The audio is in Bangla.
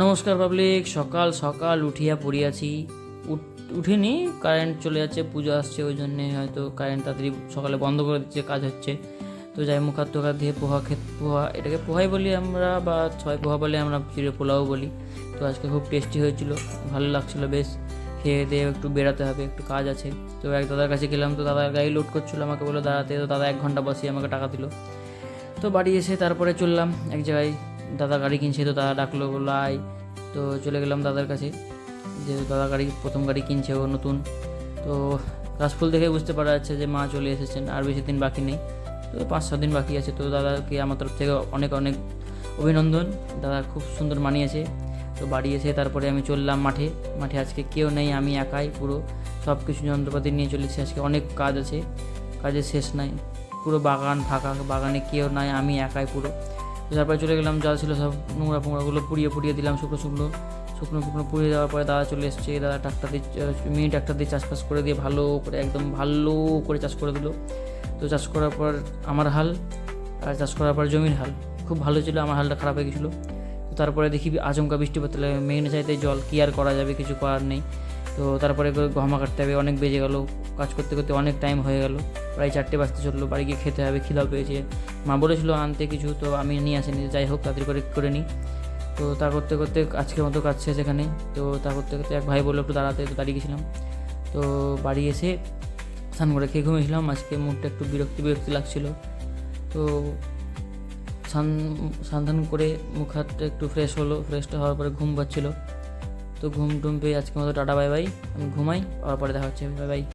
নমস্কার পাবলিক। সকাল সকাল উঠিয়া পড়িয়াছি। উঠিনি, কারেন্ট চলে যাচ্ছে, পুজো আসছে, ওই জন্যে হয়তো কারেন্ট তাড়াতাড়ি সকালে বন্ধ করে দিচ্ছে, কাজ হচ্ছে। তো যাই মুখ হাত টোকা দিয়ে পোহা এটাকে পোহাই বলি আমরা, বা ছয় পোহা বলে আমরা, চিড়ে পোলাও বলি। তো আজকে খুব টেস্টি হয়েছিল, ভালো লাগছিলো বেশ। খেয়ে দিয়ে একটু বেরাতে হবে, একটু কাজ আছে। তো এক দাদার কাছে গেলাম, তো দাদার গাড়ি লোড করছিলো, আমাকে বললো দাঁড়াতে। তো দাদা 1 ঘন্টা বসিয়ে আমাকে টাকা দিল। তো বাড়ি এসে তারপরে চললাম এক জায়গায়, দাদা গাড়ি কিনছে, তো দাদা ডাকলো, বললো আয়। তো চলে গেলাম দাদার কাছে, যেহেতু দাদা প্রথম গাড়ি কিনছে, ও নতুন। তো কাশফুল দেখে বুঝতে পারা যাচ্ছে যে মা চলে এসেছেন, আর বেশি দিন বাকি নেই, তো 5-6 দিন বাকি আছে। তো দাদাকে আমার তরফ থেকে অনেক অনেক অভিনন্দন, দাদা খুব সুন্দর মানিয়েছে। তো বাড়ি এসে তারপরে আমি চললাম মাঠে। আজকে কেউ নেই, আমি একাই পুরো সব কিছু যন্ত্রপাতি নিয়ে চলেছি। আজকে অনেক কাজ আছে, কাজের শেষ নাই, পুরো বাগান ফাঁকা, বাগানে কেউ নাই, আমি একাই পুরো। তো তারপরে চলে গেলাম, যা ছিল সব নোংরা ফোংরাগুলো পুড়িয়ে দিলাম, শুকনো শুকনো পুড়িয়ে দেওয়ার পরে দাদা চলে এসছে। দাদা মিনি ট্রাক্টর দিয়ে চাষবাস করে দিয়ে ভালো করে, একদম ভালো করে চাষ করে দিল। তো চাষ করার পর আমার হাল, আর চাষ করার পর জমির হাল খুব ভালো ছিল, আমার হালটা খারাপ হয়ে গেছিলো। তো তারপরে দেখি আচমকা বৃষ্টি পড়তে লাগে, মেঘনা চাইতে জল, কী আর করা যাবে, কিছু করার নেই। তো তারপরে গহমা কাটতে হবে, অনেক বেজে গেল, কাজ করতে করতে অনেক টাইম হয়ে গেল, প্রায় 4টে বাজতে চললো। বাড়ি গিয়ে খেতে হবে, খিদাও পেয়েছে। মা বলেছিল আনতে কিছু, তো আমি নিয়ে আসিনি, যাই হোক তাড়াতাড়ি করে নিই। তো তা করতে করতে আজকের মতো কাজ শেষ এখানে। তো তা করতে করতে এক ভাই বললো একটু দাঁড়াতে, তো দাঁড়িয়ে গেছিলাম। তো বাড়ি এসে স্নান করে খেয়ে ঘুমিয়েছিলাম। আজকে মুডটা একটু বিরক্তি লাগছিলো। তো স্নান করে মুখ হাতটা একটু ফ্রেশ হলো, ফ্রেশটা হওয়ার পরে ঘুম পাচ্ছিলো। তো ঘুম টুম পেয়ে আজকের মতো টাটা বাই বাই, আমি ঘুমাই, আর পরে দেখা হচ্ছে, বাই বাই।